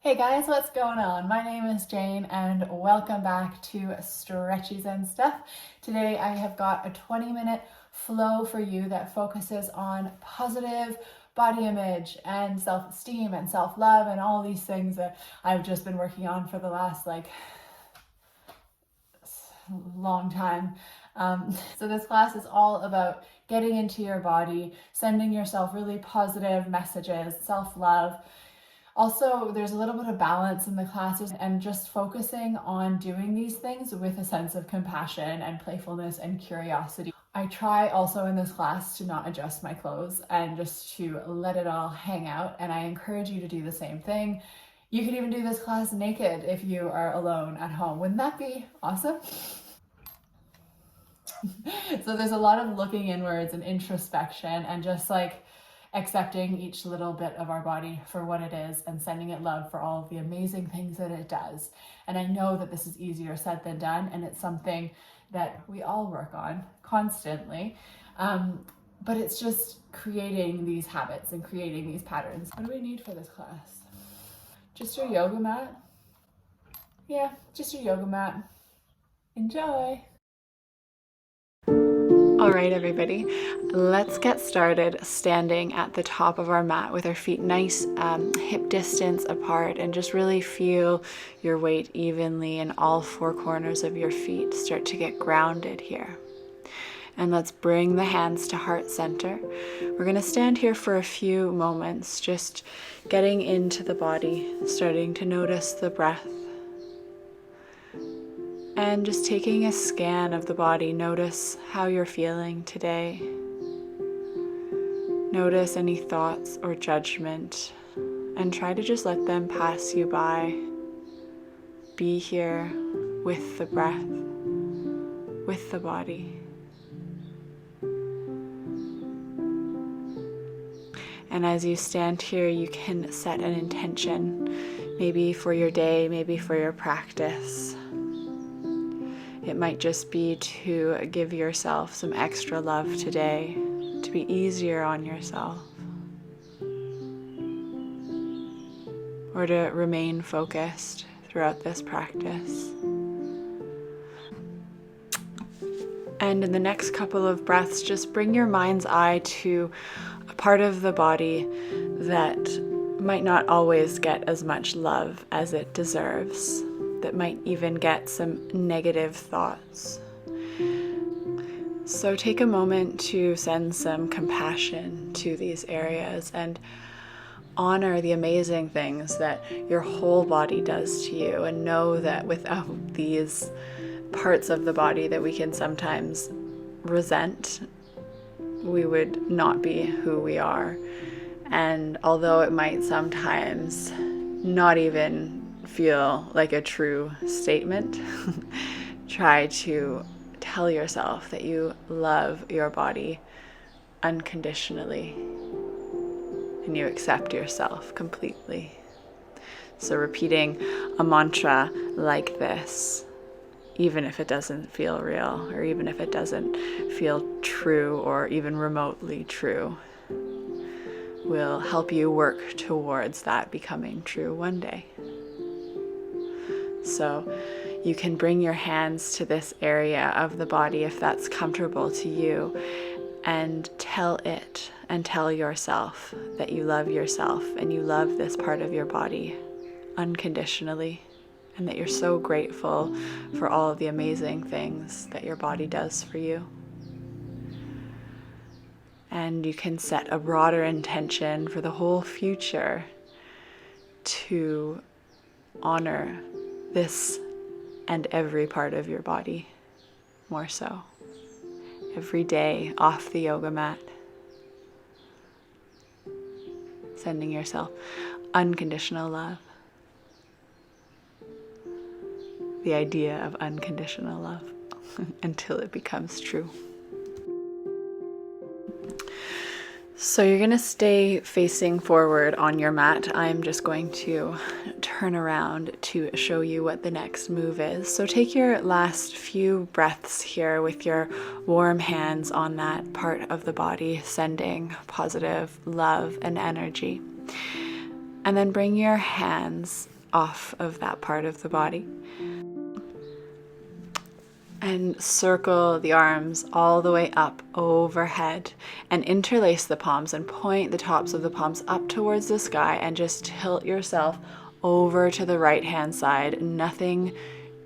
Hey guys, what's going on? My name is Jane and welcome back to Stretchies and Stuff. Today I have got a 20-minute flow for you that focuses on positive body image and self-esteem and self-love and all these things that I've just been working on for the last long time. So this class is all about getting into your body, sending yourself really positive messages, self-love. Also, there's a little bit of balance in the classes and just focusing on doing these things with a sense of compassion and playfulness and curiosity. I try also in this class to not adjust my clothes and just to let it all hang out, and I encourage you to do the same thing. You could even do this class naked if you are alone at home. Wouldn't that be awesome? So there's a lot of looking inwards and introspection and just accepting each little bit of our body for what it is and sending it love for all of the amazing things that it does. And I know that this is easier said than done, and it's something that we all work on constantly. But it's just creating these habits and creating these patterns. What do we need for this class? Just your yoga mat? Yeah, just your yoga mat. Enjoy! All right, everybody, let's get started standing at the top of our mat with our feet nice hip distance apart, and just really feel your weight evenly in all four corners of your feet. Start to get grounded here. And let's bring the hands to heart center. We're going to stand here for a few moments, just getting into the body, starting to notice the breath. And just taking a scan of the body, notice how you're feeling today. Notice any thoughts or judgment, and try to just let them pass you by. Be here with the breath, with the body. And as you stand here, you can set an intention, maybe for your day, maybe for your practice. It might just be to give yourself some extra love today, to be easier on yourself, or to remain focused throughout this practice. And in the next couple of breaths, just bring your mind's eye to a part of the body that might not always get as much love as it deserves, that might even get some negative thoughts. So take a moment to send some compassion to these areas and honor the amazing things that your whole body does to you, and know that without these parts of the body that we can sometimes resent, we would not be who we are. And although it might sometimes not even feel like a true statement, try to tell yourself that you love your body unconditionally and you accept yourself completely. So repeating a mantra like this, even if it doesn't feel real, or even if it doesn't feel true or even remotely true, will help you work towards that becoming true one day. So you can bring your hands to this area of the body if that's comfortable to you, and tell it and tell yourself that you love yourself and you love this part of your body unconditionally, and that you're so grateful for all of the amazing things that your body does for you. And you can set a broader intention for the whole future to honor this and every part of your body more so. Every day off the yoga mat, sending yourself unconditional love. The idea of unconditional love until it becomes true. So you're going to stay facing forward on your mat. I'm just going to turn around to show you what the next move is. So take your last few breaths here with your warm hands on that part of the body, sending positive love and energy. And then bring your hands off of that part of the body. And circle the arms all the way up overhead and interlace the palms and point the tops of the palms up towards the sky and just tilt yourself over to the right hand side. Nothing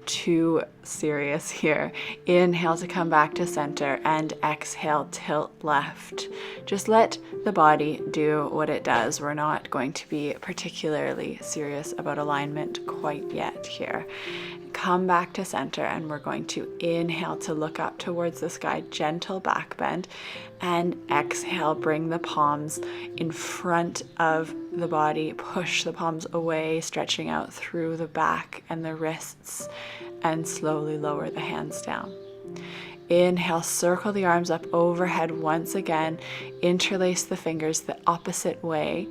too serious here. Inhale to come back to center and exhale, tilt left. Just let the body do what it does. We're not going to be particularly serious about alignment quite yet here. Come back to center and we're going to inhale to look up towards the sky, gentle back bend, and exhale, bring the palms in front of the body, push the palms away, stretching out through the back and the wrists, and slowly lower the hands down. Inhale, circle the arms up overhead once again, interlace the fingers the opposite way,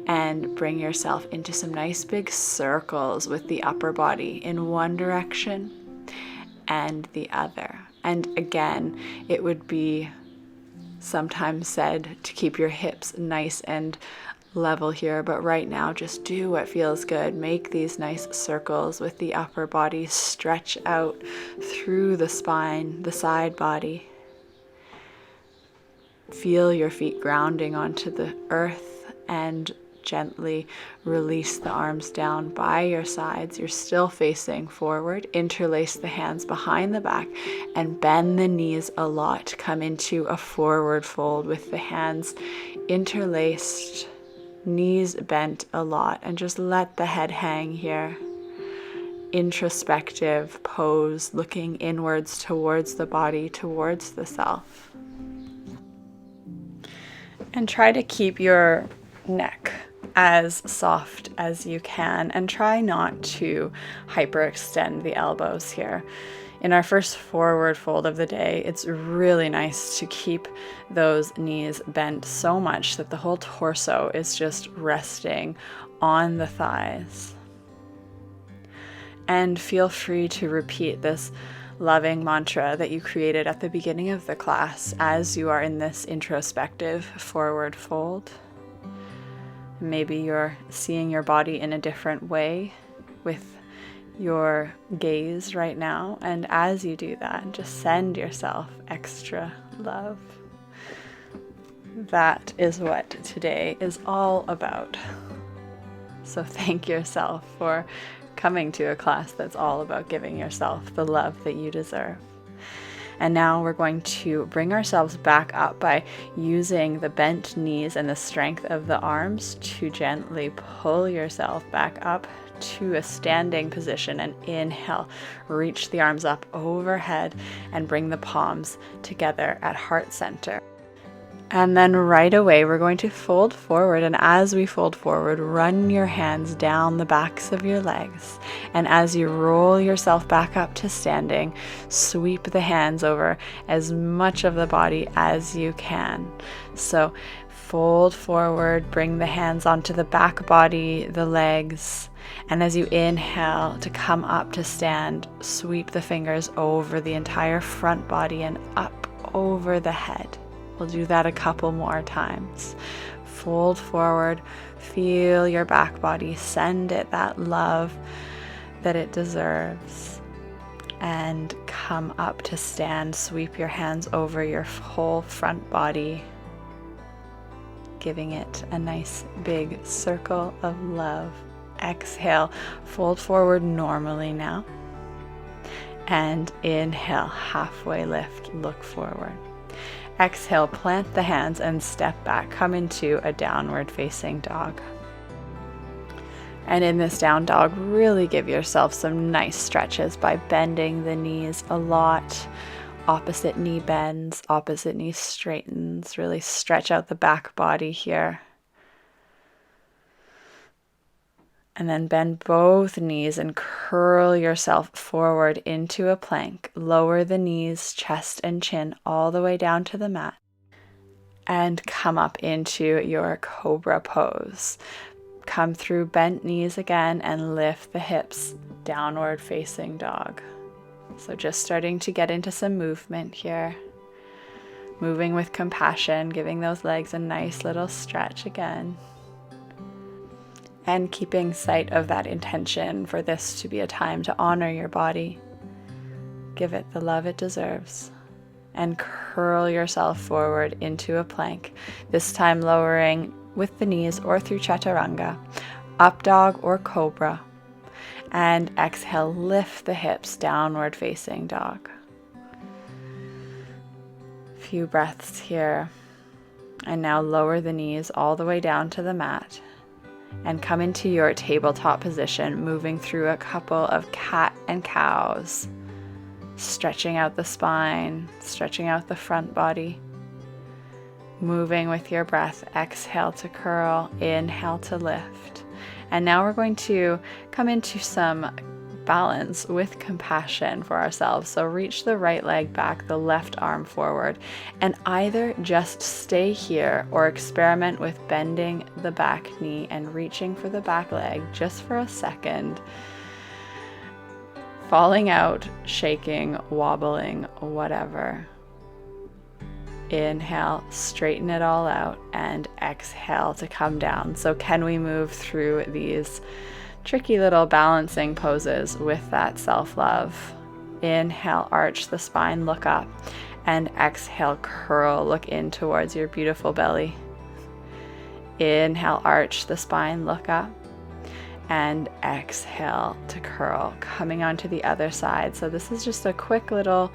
and bring yourself into some nice big circles with the upper body in one direction and the other. And again, it would be sometimes said to keep your hips nice and level here, but right now just do what feels good. Make these nice circles with the upper body, stretch out through the spine, the side body. Feel your feet grounding onto the earth and gently release the arms down by your sides. You're still facing forward. Interlace the hands behind the back and bend the knees a lot. Come into a forward fold with the hands interlaced, knees bent a lot, and just let the head hang here. Introspective pose, looking inwards towards the body, towards the self. And try to keep your neck as soft as you can, and try not to hyperextend the elbows here. In our first forward fold of the day, it's really nice to keep those knees bent so much that the whole torso is just resting on the thighs. And feel free to repeat this loving mantra that you created at the beginning of the class as you are in this introspective forward fold. Maybe you're seeing your body in a different way with your gaze right now, and as you do that, just send yourself extra love. That is what today is all about. So thank yourself for coming to a class that's all about giving yourself the love that you deserve. And now we're going to bring ourselves back up by using the bent knees and the strength of the arms to gently pull yourself back up to a standing position. And inhale, reach the arms up overhead and bring the palms together at heart center. And then right away, we're going to fold forward. And as we fold forward, run your hands down the backs of your legs. And as you roll yourself back up to standing, sweep the hands over as much of the body as you can. So fold forward, bring the hands onto the back body, the legs. And as you inhale to come up to stand, sweep the fingers over the entire front body and up over the head. We'll do that a couple more times. Fold forward, feel your back body, send it that love that it deserves. And come up to stand, sweep your hands over your whole front body, giving it a nice big circle of love. Exhale, fold forward normally now. And inhale, halfway lift, look forward. Exhale, plant the hands and step back. Come into a downward facing dog. And in this down dog, really give yourself some nice stretches by bending the knees a lot. Opposite knee bends, opposite knee straightens. Really stretch out the back body here. And then bend both knees and curl yourself forward into a plank. Lower the knees, chest and chin all the way down to the mat. And come up into your cobra pose. Come through bent knees again and lift the hips, downward facing dog. So just starting to get into some movement here. Moving with compassion, giving those legs a nice little stretch again. And keeping sight of that intention for this to be a time to honor your body, give it the love it deserves, and curl yourself forward into a plank, this time lowering with the knees or through chaturanga, up dog or cobra, and exhale, lift the hips, downward facing dog. Few breaths here, and now lower the knees all the way down to the mat and come into your tabletop position, moving through a couple of cat and cows, stretching out the spine, stretching out the front body, moving with your breath. Exhale to curl, inhale to lift. And now we're going to come into some balance with compassion for ourselves. So reach the right leg back, the left arm forward, and either just stay here or experiment with bending the back knee and reaching for the back leg just for a second. Falling out, shaking, wobbling, whatever. Inhale, straighten it all out, and exhale to come down. So can we move through these tricky little balancing poses with that self-love? Inhale, arch the spine, look up, and exhale, curl, look in towards your beautiful belly. Inhale, arch the spine, look up, and exhale to curl, coming onto the other side. So this is just a quick little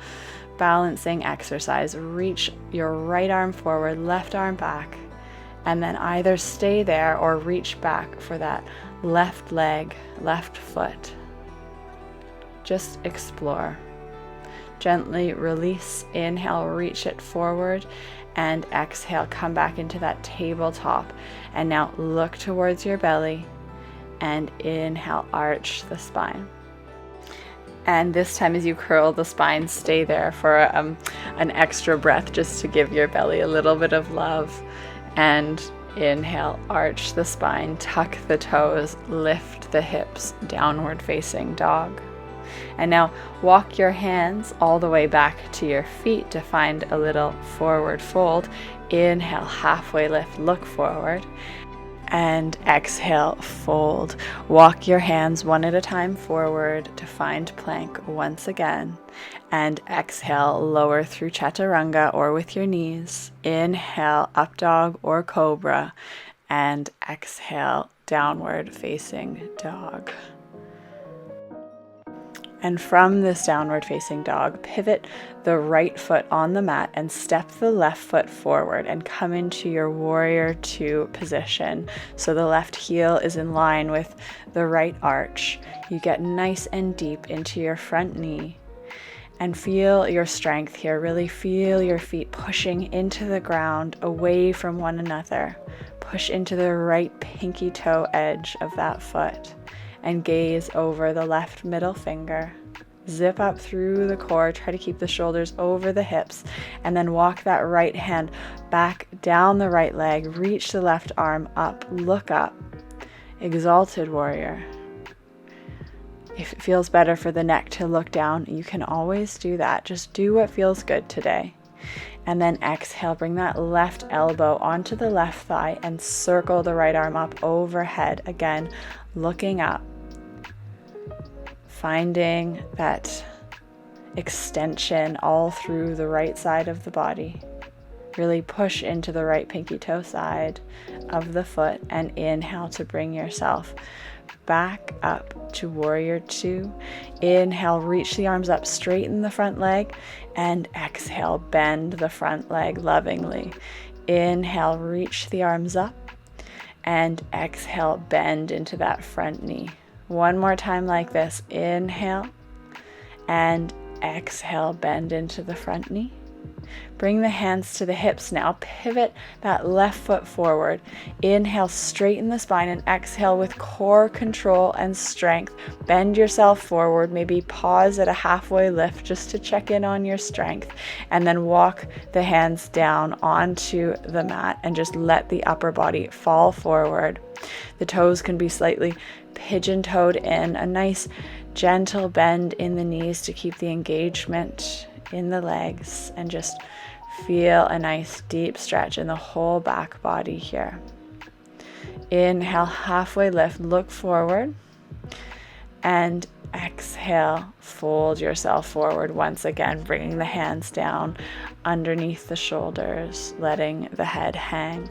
balancing exercise. Reach your right arm forward, left arm back, and then either stay there or reach back for that left leg, left foot. Just explore. Gently release, inhale, reach it forward, and exhale, come back into that tabletop. And now look towards your belly, and inhale, arch the spine. And this time as you curl the spine, stay there for an extra breath just to give your belly a little bit of love. And inhale, arch the spine, tuck the toes, lift the hips, downward facing dog. And now walk your hands all the way back to your feet to find a little forward fold. Inhale, halfway lift, look forward. And exhale, fold. Walk your hands one at a time forward to find plank once again. And exhale, lower through chaturanga or with your knees. Inhale, up dog or cobra. And exhale, downward facing dog. And from this downward facing dog, pivot the right foot on the mat and step the left foot forward and come into your warrior two position. So the left heel is in line with the right arch. You get nice and deep into your front knee and feel your strength here. Really feel your feet pushing into the ground away from one another. Push into the right pinky toe edge of that foot and gaze over the left middle finger. Zip up through the core, try to keep the shoulders over the hips, and then walk that right hand back down the right leg, reach the left arm up, look up, exalted warrior. If it feels better for the neck to look down, you can always do that. Just do what feels good today. And then exhale, bring that left elbow onto the left thigh and circle the right arm up overhead. Again, looking up. Finding that extension all through the right side of the body. Really push into the right pinky toe side of the foot and inhale to bring yourself back up to warrior two. Inhale, reach the arms up, straighten the front leg, and exhale, bend the front leg lovingly. Inhale, reach the arms up, and exhale, bend into that front knee. One more time like this. Inhale and exhale, bend into the front knee. Bring the hands to the hips now. Pivot that left foot forward. Inhale, straighten the spine, and exhale with core control and strength. Bend yourself forward. Maybe pause at a halfway lift just to check in on your strength. And then walk the hands down onto the mat and just let the upper body fall forward. The toes can be slightly pigeon-toed in. A nice gentle bend in the knees to keep the engagement in the legs, and just feel a nice deep stretch in the whole back body here. Inhale, halfway lift, look forward. And exhale, fold yourself forward once again, bringing the hands down underneath the shoulders, letting the head hang.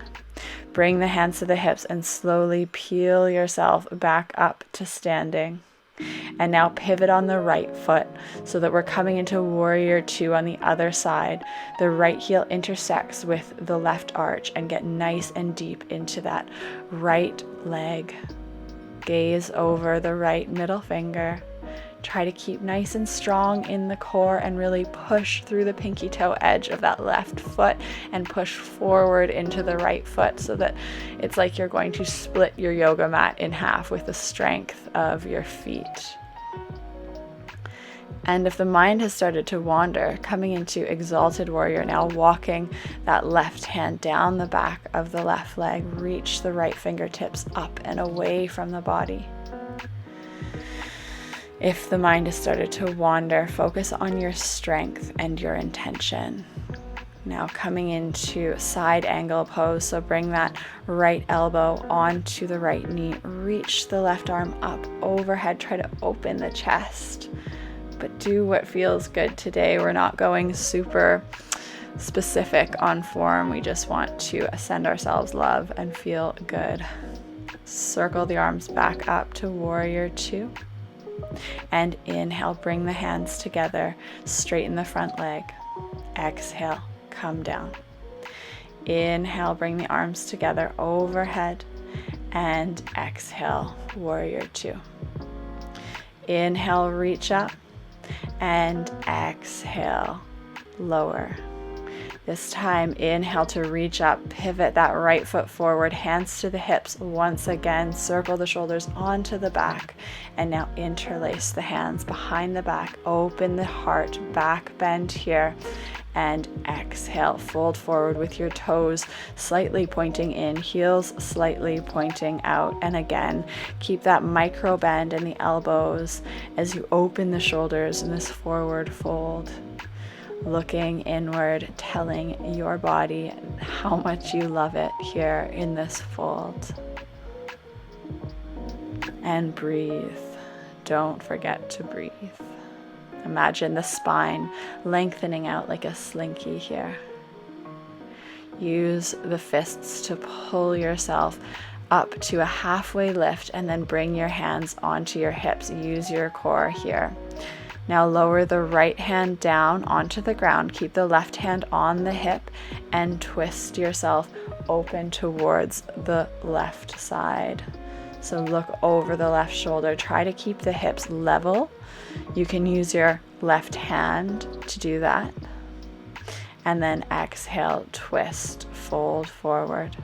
Bring the hands to the hips and slowly peel yourself back up to standing. And now pivot on the right foot so that we're coming into warrior two on the other side. The right heel intersects with the left arch and get nice and deep into that right leg. Gaze over the right middle finger. Try to keep nice and strong in the core and really push through the pinky toe edge of that left foot and push forward into the right foot so that it's like you're going to split your yoga mat in half with the strength of your feet. And if the mind has started to wander, coming into exalted warrior now, walking that left hand down the back of the left leg, reach the right fingertips up and away from the body. If the mind has started to wander, focus on your strength and your intention. Now coming into side angle pose, so bring that right elbow onto the right knee, reach the left arm up overhead, try to open the chest, but do what feels good today. We're not going super specific on form, we just want to send ourselves love and feel good. Circle the arms back up to warrior two. And inhale, bring the hands together, straighten the front leg. Exhale, come down. Inhale, bring the arms together overhead. And exhale, warrior two. Inhale, reach up. And exhale, lower. This time, inhale to reach up, pivot that right foot forward, hands to the hips. Once again, circle the shoulders onto the back. And now interlace the hands behind the back, open the heart, back bend here. And exhale, fold forward with your toes slightly pointing in, heels slightly pointing out. And again, keep that micro bend in the elbows as you open the shoulders in this forward fold. Looking inward, telling your body how much you love it here in this fold. And breathe. Don't forget to breathe. Imagine the spine lengthening out like a slinky here. Use the fists to pull yourself up to a halfway lift and then bring your hands onto your hips. Use your core here. Now lower the right hand down onto the ground. Keep the left hand on the hip and twist yourself open towards the left side. So look over the left shoulder. Try to keep the hips level. You can use your left hand to do that. And then exhale, twist, fold forward.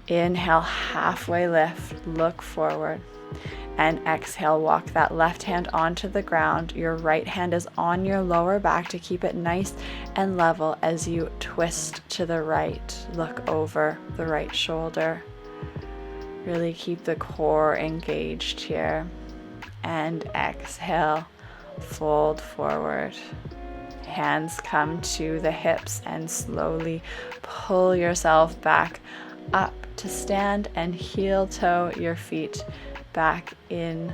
Inhale, halfway lift, look forward. And exhale, walk that left hand onto the ground. Your right hand is on your lower back to keep it nice and level as you twist to the right. Look over the right shoulder. Really keep the core engaged here. And exhale, fold forward. Hands come to the hips and slowly pull yourself back up to stand and heel toe your feet back in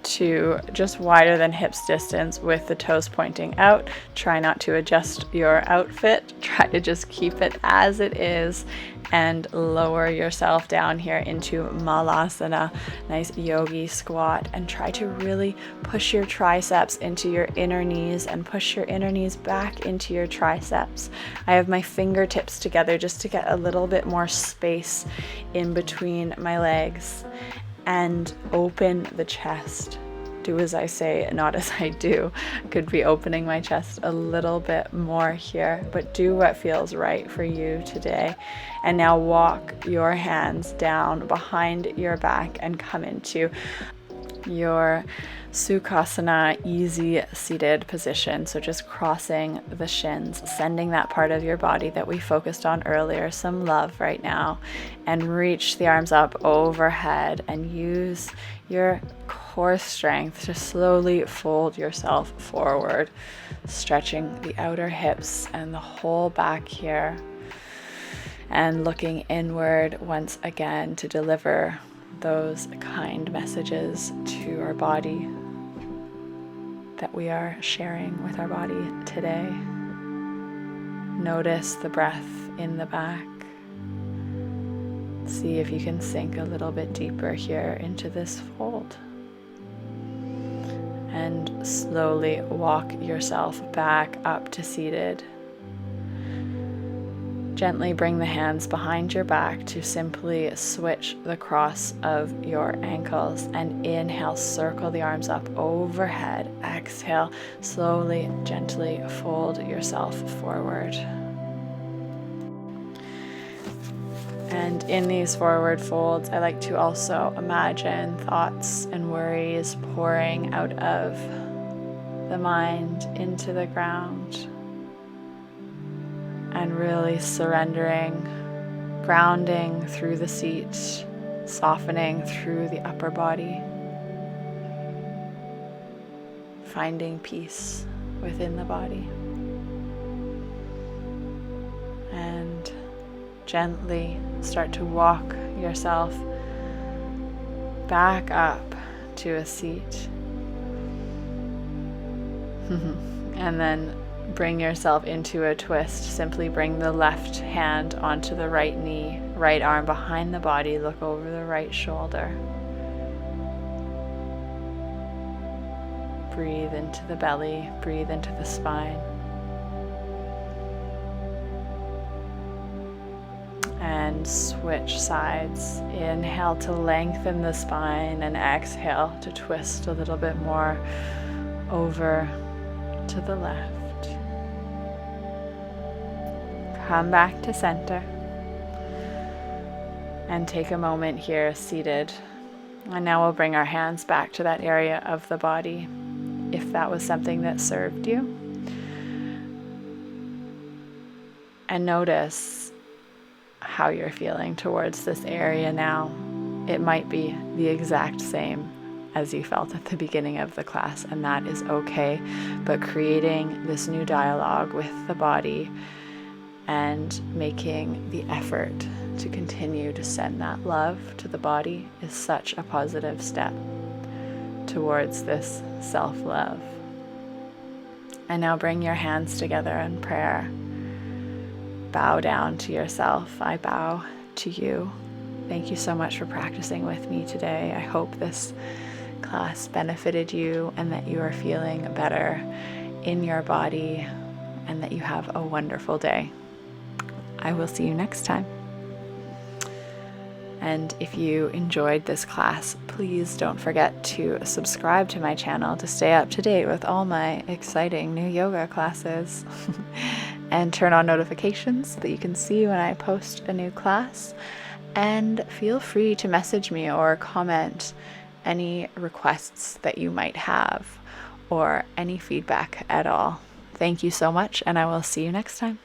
to just wider than hips distance with the toes pointing out. Try not to adjust your outfit. Try to just keep it as it is and lower yourself down here into Malasana, nice yogi squat, and try to really push your triceps into your inner knees and push your inner knees back into your triceps. I have my fingertips together just to get a little bit more space in between my legs. And open the chest. Do as I say, not as I do. Could be opening my chest a little bit more here, but do what feels right for you today. And now walk your hands down behind your back and come into your Sukhasana, easy seated position. So just crossing the shins, sending that part of your body that we focused on earlier some love right now, and reach the arms up overhead and use your core strength to slowly fold yourself forward, stretching the outer hips and the whole back here. and looking inward once again to deliver those kind messages to our body that we are sharing with our body today. Notice the breath in the back. See if you can sink a little bit deeper here into this fold. And slowly walk yourself back up to seated. Gently bring the hands behind your back to simply switch the cross of your ankles, and inhale, circle the arms up overhead. Exhale, slowly, gently fold yourself forward. And in these forward folds, I like to also imagine thoughts and worries pouring out of the mind into the ground, and really surrendering, grounding through the seat, softening through the upper body, finding peace within the body. And gently start to walk yourself back up to a seat. And then bring yourself into a twist. Simply bring the left hand onto the right knee, right arm behind the body, look over the right shoulder. Breathe into the belly, breathe into the spine. And switch sides. Inhale to lengthen the spine, and exhale to twist a little bit more over to the left. Come back to center and take a moment here seated. And now we'll bring our hands back to that area of the body, if that was something that served you. And notice how you're feeling towards this area now. It might be the exact same as you felt at the beginning of the class, and that is okay. But creating this new dialogue with the body and making the effort to continue to send that love to the body is such a positive step towards this self-love. And now bring your hands together in prayer. Bow down to yourself. I bow to you. Thank you so much for practicing with me today. I hope this class benefited you and that you are feeling better in your body and that you have a wonderful day. I will see you next time. And if you enjoyed this class, please don't forget to subscribe to my channel to stay up to date with all my exciting new yoga classes. And turn on notifications so that you can see when I post a new class. And feel free to message me or comment any requests that you might have or any feedback at all. Thank you so much, and I will see you next time.